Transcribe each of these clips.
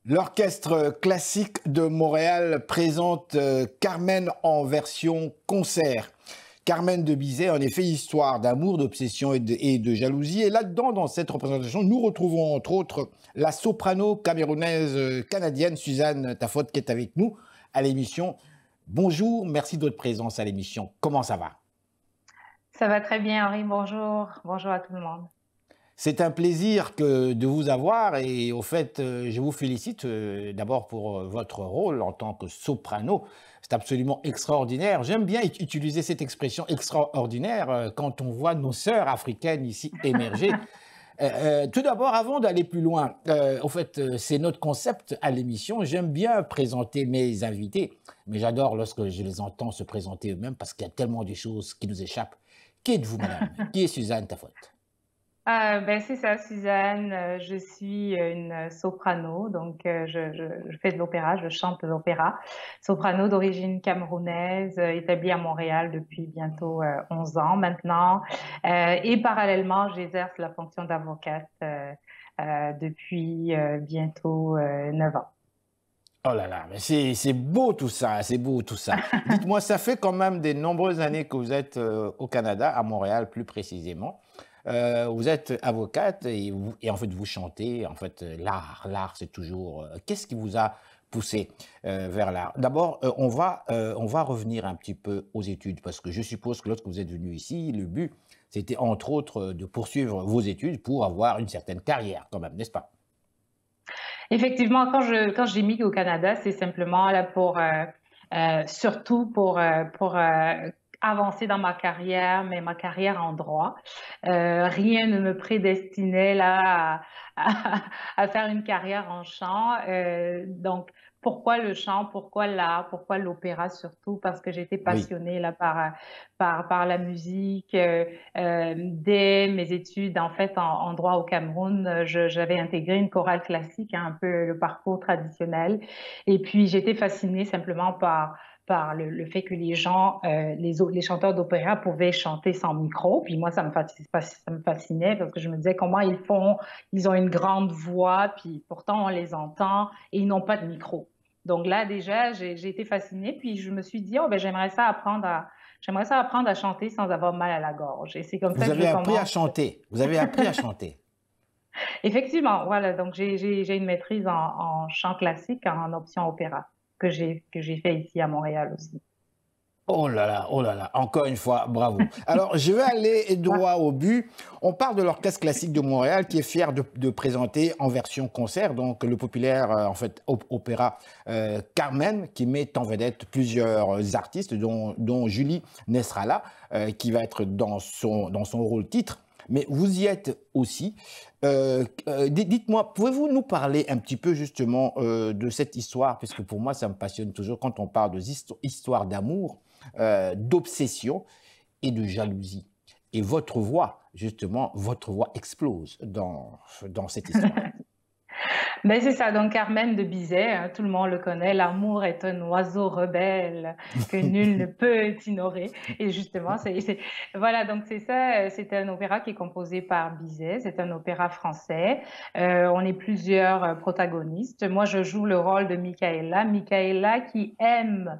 L'Orchestre classique de Montréal présente Carmen en version concert. Carmen de Bizet, en effet, histoire d'amour, d'obsession et de jalousie. Et là-dedans, dans cette représentation, nous retrouvons entre autres la soprano camerounaise canadienne Suzanne Tafotte qui est avec nous à l'émission. Bonjour, merci de votre présence à l'émission. Comment ça va? Ça va très bien, Henri. Bonjour. Bonjour à tout le monde. C'est un plaisir de vous avoir et au fait, je vous félicite d'abord pour votre rôle en tant que soprano. C'est absolument extraordinaire. J'aime bien utiliser cette expression extraordinaire quand on voit nos sœurs africaines ici émerger. Tout d'abord, avant d'aller plus loin, au fait, c'est notre concept à l'émission. J'aime bien présenter mes invités, mais j'adore lorsque je les entends se présenter eux-mêmes parce qu'il y a tellement de choses qui nous échappent. Qui êtes-vous, madame? Qui est Suzanne Tafotte? C'est ça, Suzanne. Je suis une soprano, donc je fais de l'opéra, je chante de l'opéra. Soprano d'origine camerounaise, établie à Montréal depuis bientôt 11 ans maintenant. Et parallèlement, j'exerce la fonction d'avocate depuis bientôt 9 ans. Oh là là, mais c'est beau tout ça, c'est beau tout ça. Dites-moi, ça fait quand même de nombreuses années que vous êtes au Canada, à Montréal plus précisément. Vous êtes avocate et en fait vous chantez. En fait, l'art c'est toujours. Qu'est-ce qui vous a poussé vers l'art? D'abord, on va revenir un petit peu aux études parce que je suppose que lorsque vous êtes venu ici, le but c'était entre autres de poursuivre vos études pour avoir une certaine carrière quand même, n'est-ce pas? Effectivement, quand j'émigre au Canada, c'est simplement là surtout pour avancer dans ma carrière, mais ma carrière en droit. Rien ne me prédestinait là à faire une carrière en chant. Donc, pourquoi le chant? Pourquoi l'art? Pourquoi l'opéra surtout? Parce que j'étais Oui. passionnée là par la musique. Dès mes études, en fait, en droit au Cameroun, j'avais intégré une chorale classique, hein, un peu le parcours traditionnel. Et puis, j'étais fascinée simplement par le fait que les gens, les chanteurs d'opéra pouvaient chanter sans micro. Puis moi, ça me fascinait parce que je me disais comment ils font. Ils ont une grande voix, puis pourtant on les entend et ils n'ont pas de micro. Donc là, déjà, j'ai été fascinée. Puis je me suis dit, oh, ben, j'aimerais ça apprendre à chanter sans avoir mal à la gorge. Et c'est comme ça Vous que je avez appris à commence. chanter. Vous avez appris à chanter. Effectivement, voilà. Donc j'ai une maîtrise en chant classique en option opéra que j'ai fait ici à Montréal aussi. Oh là là, encore une fois, bravo. Alors, je vais aller droit au but. On parle de l'Orchestre classique de Montréal qui est fier de présenter en version concert, donc le populaire, en fait, opéra Carmen, qui met en vedette plusieurs artistes, dont Julie Nesralla, qui va être dans son rôle titre. Mais vous y êtes aussi. Dites-moi, pouvez-vous nous parler un petit peu justement de cette histoire, puisque pour moi, ça me passionne toujours quand on parle de histoires d'amour, d'obsession et de jalousie. Et votre voix, justement, votre voix explose dans cette histoire. Ben c'est ça, donc Carmen de Bizet, hein, tout le monde le connaît, l'amour est un oiseau rebelle que nul ne peut ignorer. Et justement, voilà, donc c'est ça, c'est un opéra qui est composé par Bizet, c'est un opéra français. On est plusieurs protagonistes. Moi, je joue le rôle de Michaela, Michaela qui aime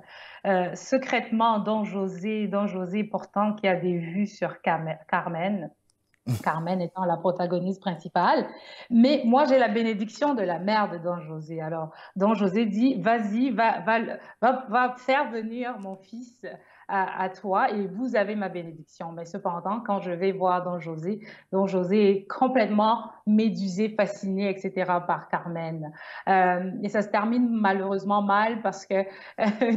secrètement Don José pourtant qui a des vues sur Carmen. Carmen étant la protagoniste principale. Mais moi, j'ai la bénédiction de la mère de Don José. Alors, Don José dit, vas-y, va faire venir mon fils à toi et vous avez ma bénédiction. Mais cependant, quand je vais voir Don José est complètement médusé, fasciné, etc. par Carmen. Et ça se termine malheureusement mal parce que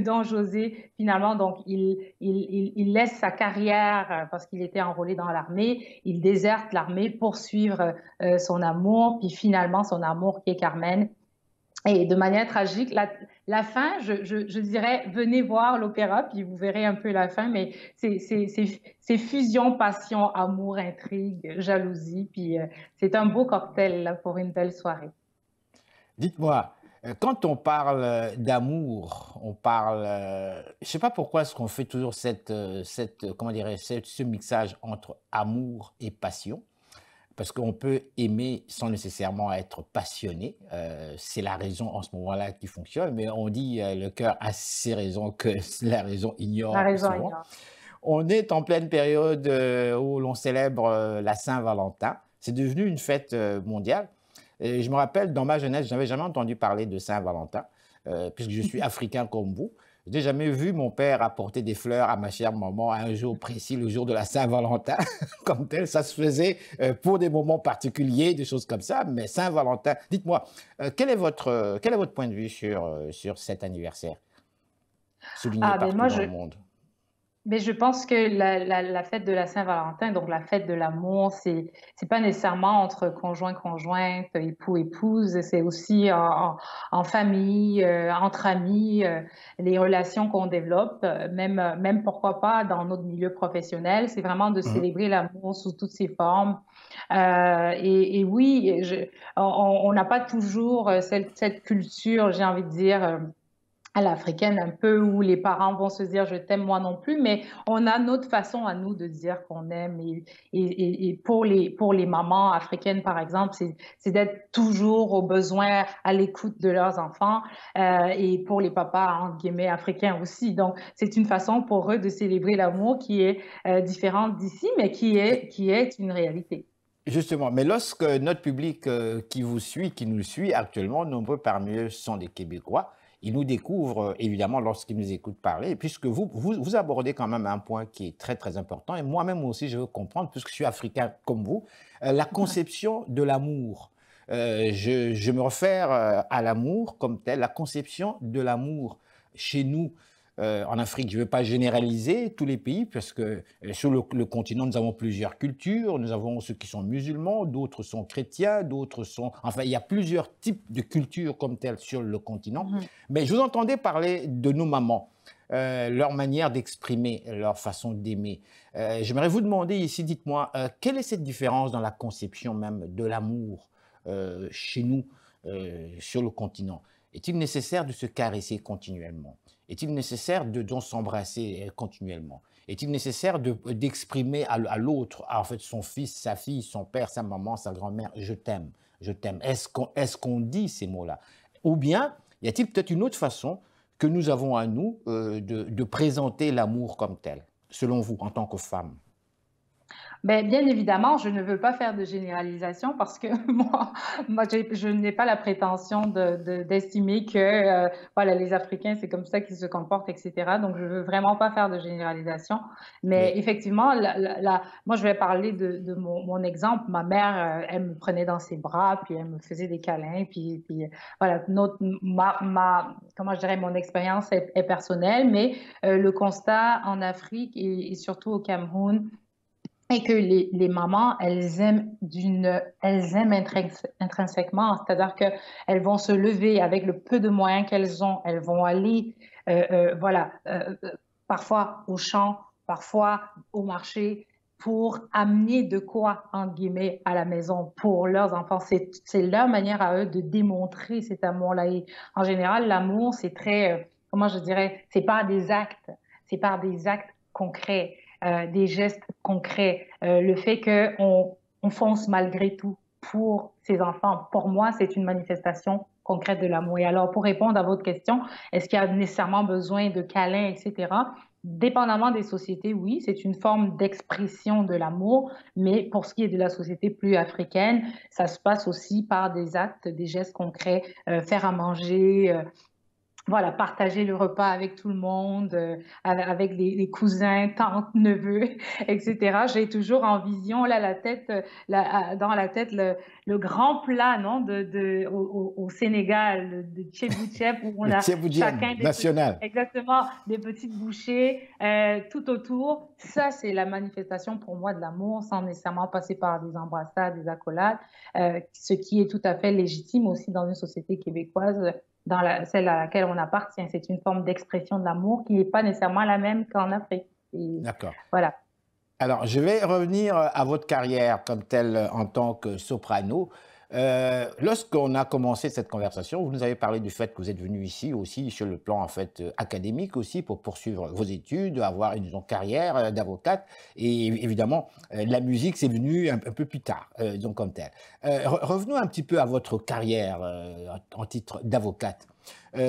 Don José, finalement, donc, il laisse sa carrière parce qu'il était enrôlé dans l'armée. Il déserte l'armée pour suivre son amour, puis finalement son amour qui est Carmen. Et de manière tragique, la fin, je dirais, venez voir l'opéra, puis vous verrez un peu la fin, mais c'est fusion, passion, amour, intrigue, jalousie, puis c'est un beau cocktail là, pour une belle soirée. Dites-moi, quand on parle d'amour, on parle, je sais pas pourquoi est-ce qu'on fait toujours comment dirais ce mixage entre amour et passion. parce qu'on peut aimer sans nécessairement être passionné. C'est la raison en ce moment-là qui fonctionne, mais on dit le cœur a ses raisons que la raison La ignore raison souvent. ignore. On est en pleine période où l'on célèbre la Saint-Valentin. C'est devenu une fête mondiale. Et je me rappelle, dans ma jeunesse, je n'avais jamais entendu parler de Saint-Valentin, puisque je suis africain comme vous. Je n'ai jamais vu mon père apporter des fleurs à ma chère maman à un jour précis, le jour de la Saint-Valentin, comme tel. Ça se faisait pour des moments particuliers, des choses comme ça. Mais Saint-Valentin, dites-moi, quel est votre point de vue sur cet anniversaire, souligné Ah, ben partout moi, dans le monde? mais je pense que la fête de la Saint-Valentin, donc la fête de l'amour, c'est pas nécessairement entre conjoint, conjointe, époux, épouse, c'est aussi en famille, entre amis, les relations qu'on développe, même pourquoi pas dans notre milieu professionnel, c'est vraiment de Mhm. célébrer l'amour sous toutes ses formes. Et oui, on n'a pas toujours cette culture, j'ai envie de dire. À l'africaine un peu où les parents vont se dire je t'aime moi non plus, mais on a notre façon à nous de dire qu'on aime et pour les mamans africaines par exemple, c'est d'être toujours au besoin à l'écoute de leurs enfants et pour les papas entre guillemets africains aussi. Donc c'est une façon pour eux de célébrer l'amour qui est différente d'ici, mais qui est une réalité. Justement, mais lorsque notre public qui vous suit, qui nous suit actuellement, nombreux parmi eux sont des Québécois, ils nous découvrent évidemment lorsqu'ils nous écoutent parler, puisque vous abordez quand même un point qui est très très important, et moi-même aussi je veux comprendre, puisque je suis africain comme vous, la conception de l'amour. Je me réfère à l'amour comme tel, la conception de l'amour chez nous en Afrique. Je ne veux pas généraliser tous les pays, parce que sur le continent, nous avons plusieurs cultures. Nous avons ceux qui sont musulmans, d'autres sont chrétiens, d'autres sont... Enfin, il y a plusieurs types de cultures comme telles sur le continent. Mhm. Mais je vous entendais parler de nos mamans, leur manière d'exprimer, leur façon d'aimer. J'aimerais vous demander ici, dites-moi, quelle est cette différence dans la conception même de l'amour chez nous, sur le continent? Est-il nécessaire de se caresser continuellement? Est-il nécessaire de s'embrasser continuellement? Est-il nécessaire d'exprimer à l'autre, en fait, son fils, sa fille, son père, sa maman, sa grand-mère, je t'aime, je t'aime? Est-ce qu'on dit ces mots-là? Ou bien, y a-t-il peut-être une autre façon que nous avons à nous de présenter l'amour comme tel, selon vous, en tant que femme? Ben, bien évidemment, je ne veux pas faire de généralisation parce que je n'ai pas la prétention d'estimer que voilà, les Africains, c'est comme ça qu'ils se comportent, etc. Donc, je veux vraiment pas faire de généralisation. Mais Oui, effectivement, moi, je vais parler de mon exemple. Ma mère, elle me prenait dans ses bras, puis elle me faisait des câlins, puis voilà, comment je dirais, mon expérience est personnelle, mais le constat en Afrique et surtout au Cameroun, et que les mamans, elles aiment intrinsèquement, c'est-à-dire qu'elles vont se lever avec le peu de moyens qu'elles ont, elles vont aller, voilà, parfois au champ, parfois au marché, pour amener de quoi, entre guillemets, à la maison pour leurs enfants. C'est leur manière à eux de démontrer cet amour-là. Et en général, l'amour, c'est très, comment je dirais, c'est par des actes concrets, des gestes concrets, le fait qu'on fonce malgré tout pour ses enfants. Pour moi, c'est une manifestation concrète de l'amour. Et alors, pour répondre à votre question, est-ce qu'il y a nécessairement besoin de câlins, etc.? Dépendamment des sociétés, oui, c'est une forme d'expression de l'amour, mais pour ce qui est de la société plus africaine, ça se passe aussi par des actes, des gestes concrets, faire à manger, voilà, partager le repas avec tout le monde, avec les cousins, tantes, neveux, etc. J'ai toujours en vision là dans la tête le grand plat, non, au Sénégal de Tchébouchep où on le a Thieboudienne chacun national. exactement des petites bouchées tout autour. Ça, c'est la manifestation pour moi de l'amour, sans nécessairement passer par des embrassades, des accolades, ce qui est tout à fait légitime aussi dans une société québécoise celle à laquelle on appartient. C'est une forme d'expression de l'amour qui n'est pas nécessairement la même qu'en Afrique. Et D'accord. voilà. Alors, je vais revenir à votre carrière comme telle en tant que soprano. Lorsqu'on a commencé cette conversation, vous nous avez parlé du fait que vous êtes venu ici aussi sur le plan en fait académique aussi pour poursuivre vos études, avoir une disons, carrière d'avocate et évidemment la musique c'est venu un peu plus tard donc comme tel. Revenons un petit peu à votre carrière en titre d'avocate.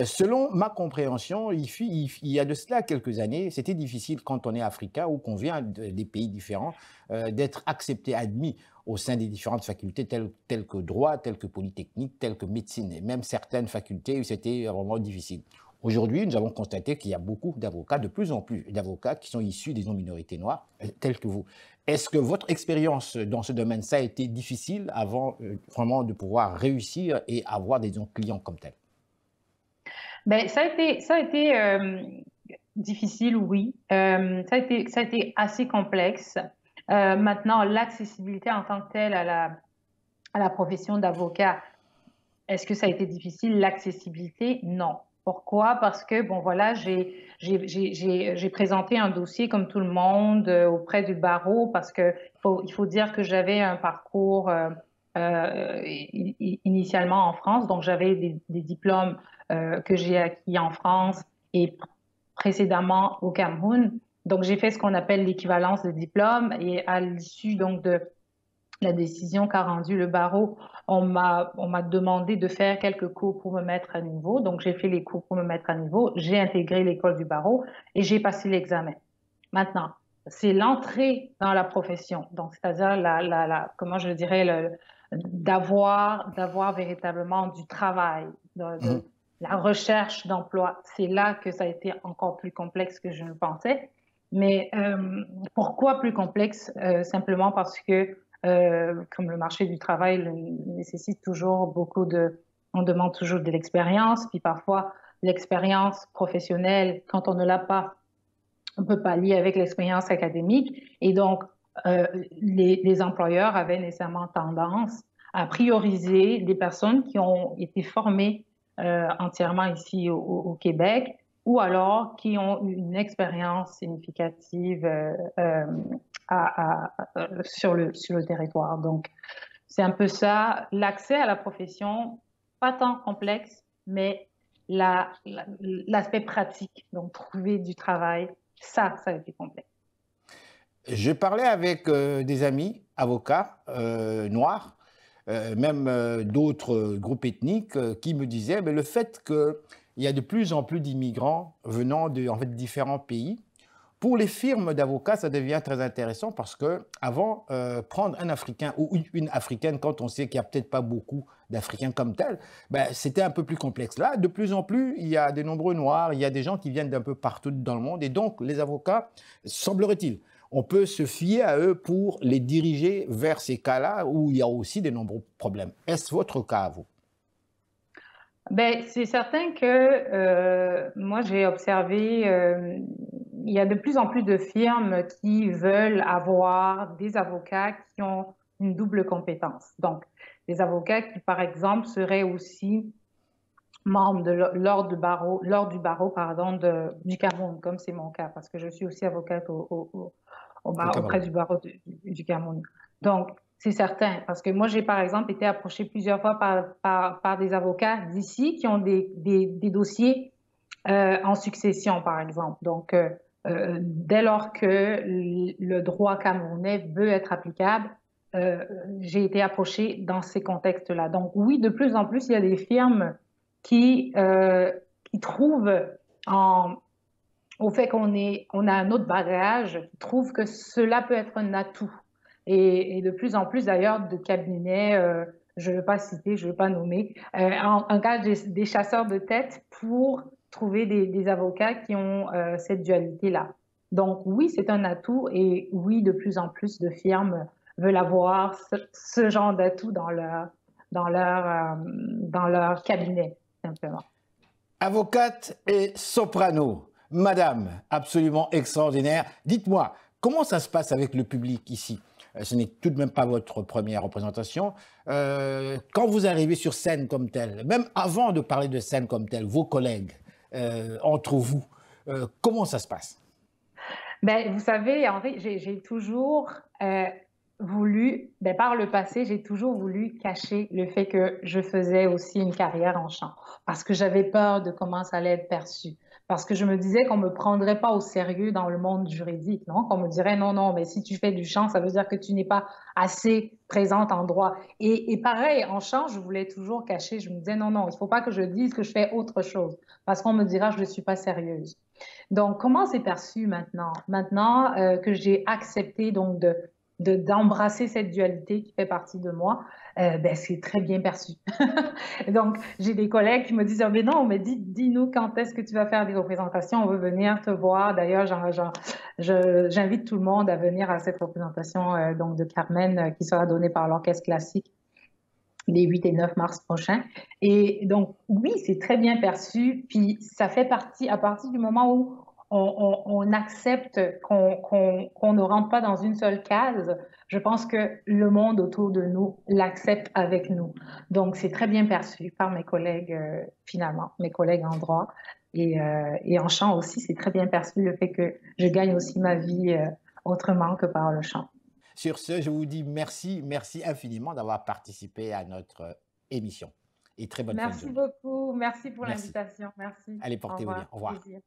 Selon ma compréhension, il y a de cela quelques années, c'était difficile quand on est africain ou qu'on vient des pays différents d'être accepté, admis au sein des différentes facultés telles que droit, telles que polytechnique, telles que médecine, et même certaines facultés où c'était vraiment difficile. Aujourd'hui, nous avons constaté qu'il y a beaucoup d'avocats, de plus en plus d'avocats qui sont issus des non-minorités noires, tels que vous. Est-ce que votre expérience dans ce domaine, ça a été difficile avant vraiment de pouvoir réussir et avoir des clients comme tels? Ben, ça a été difficile, oui. Ça a été assez complexe. Maintenant, l'accessibilité en tant que telle à la profession d'avocat, est-ce que ça a été difficile? L'accessibilité, non. Pourquoi? Parce que, bon, voilà, j'ai présenté un dossier comme tout le monde auprès du barreau parce que il faut dire que j'avais un parcours initialement en France, donc j'avais des diplômes que j'ai acquis en France et précédemment au Cameroun. Donc, j'ai fait ce qu'on appelle l'équivalence de diplôme et à l'issue donc de la décision qu'a rendue le barreau, on m'a demandé de faire quelques cours pour me mettre à niveau. Donc, j'ai fait les cours pour me mettre à niveau. J'ai intégré l'école du barreau et j'ai passé l'examen. Maintenant, c'est l'entrée dans la profession. Donc, c'est-à-dire comment je dirais, d'avoir véritablement du travail, Mhm. la recherche d'emploi. C'est là que ça a été encore plus complexe que je ne pensais. Mais pourquoi plus complexe? Simplement parce que comme le marché du travail nécessite toujours on demande toujours de l'expérience, puis parfois l'expérience professionnelle, quand on ne l'a pas, on peut pas lier avec l'expérience académique. Et donc, les employeurs avaient nécessairement tendance à prioriser des personnes qui ont été formées entièrement ici au Québec ou alors qui ont eu une expérience significative sur le territoire. Donc, c'est un peu ça. L'accès à la profession, pas tant complexe, mais l'aspect pratique, donc trouver du travail, ça a été complexe. Je parlais avec des amis avocats noirs, même d'autres groupes ethniques, qui me disaient mais le fait qu'il y a de plus en plus d'immigrants venant de en fait, différents pays, pour les firmes d'avocats, ça devient très intéressant parce que avant, prendre un Africain ou une Africaine, quand on sait qu'il n'y a peut-être pas beaucoup d'Africains comme tel, ben, c'était un peu plus complexe. Là, de plus en plus, il y a de nombreux Noirs, il y a des gens qui viennent d'un peu partout dans le monde. Et donc, les avocats, semblerait-il, on peut se fier à eux pour les diriger vers ces cas-là où il y a aussi de nombreux problèmes. Est-ce votre cas à vous? Ben, c'est certain que moi, j'ai observé, il y a de plus en plus de firmes qui veulent avoir des avocats qui ont une double compétence. Donc, des avocats qui, par exemple, seraient aussi membres de l'ordre du barreau, pardon, du Cameroun, comme c'est mon cas, parce que je suis aussi avocate Au auprès Cameroun. du barreau du Cameroun. Donc, c'est certain, parce que moi, j'ai par exemple été approchée plusieurs fois par des avocats d'ici qui ont des dossiers en succession, par exemple. Donc, dès lors que le droit camerounais veut être applicable, euh, j'ai été approchée dans ces contextes-là. Donc, oui, de plus en plus, il y a des firmes qui trouvent en, au fait on a un autre bagage, qui trouvent que cela peut être un atout. Et de plus en plus d'ailleurs de cabinets, je ne veux pas citer, je ne veux pas nommer, en cas des chasseurs de tête pour trouver des avocats qui ont cette dualité-là. Donc oui, c'est un atout et oui, de plus en plus de firmes veulent avoir ce genre d'atout dans leur cabinet, simplement. Avocate et soprano, madame, absolument extraordinaire. Dites-moi, comment ça se passe avec le public ici? Ce n'est tout de même pas votre première représentation. Quand vous arrivez sur scène comme tel, même avant de parler de scène comme tel, vos collègues, entre vous, comment ça se passe? Ben, vous savez, en fait, j'ai toujours voulu, ben, par le passé, j'ai toujours voulu cacher le fait que je faisais aussi une carrière en chant, parce que j'avais peur de comment ça allait être perçu, parce que je me disais qu'on me prendrait pas au sérieux dans le monde juridique, non? Qu'on me dirait non, non, mais si tu fais du chant, ça veut dire que tu n'es pas assez présente en droit. Et pareil, en chant, je voulais toujours cacher, je me disais non, non, il faut pas que je dise que je fais autre chose, parce qu'on me dira que je ne suis pas sérieuse. Donc, comment c'est perçu maintenant? Maintenant que j'ai accepté donc d'embrasser cette dualité qui fait partie de moi, ben, c'est très bien perçu. Donc, j'ai des collègues qui me disent, ah, mais non, mais dis-nous quand est-ce que tu vas faire des représentations, on veut venir te voir. D'ailleurs, j'invite tout le monde à venir à cette représentation donc de Carmen qui sera donnée par l'Orchestre classique les 8 et 9 mars prochains. Et donc, oui, c'est très bien perçu. Puis, ça fait partie, à partir du moment où on accepte qu'on ne rentre pas dans une seule case, je pense que le monde autour de nous l'accepte avec nous. Donc, c'est très bien perçu par mes collègues, finalement, mes collègues en droit. Et en chant aussi, c'est très bien perçu le fait que je gagne aussi ma vie autrement que par le chant. Sur ce, je vous dis merci, merci infiniment d'avoir participé à notre émission. Et très bonne fin de Merci journée. beaucoup. Merci pour Merci. l'invitation. Merci. Allez, Au portez-vous bien. revoir. Au revoir. Plaisir.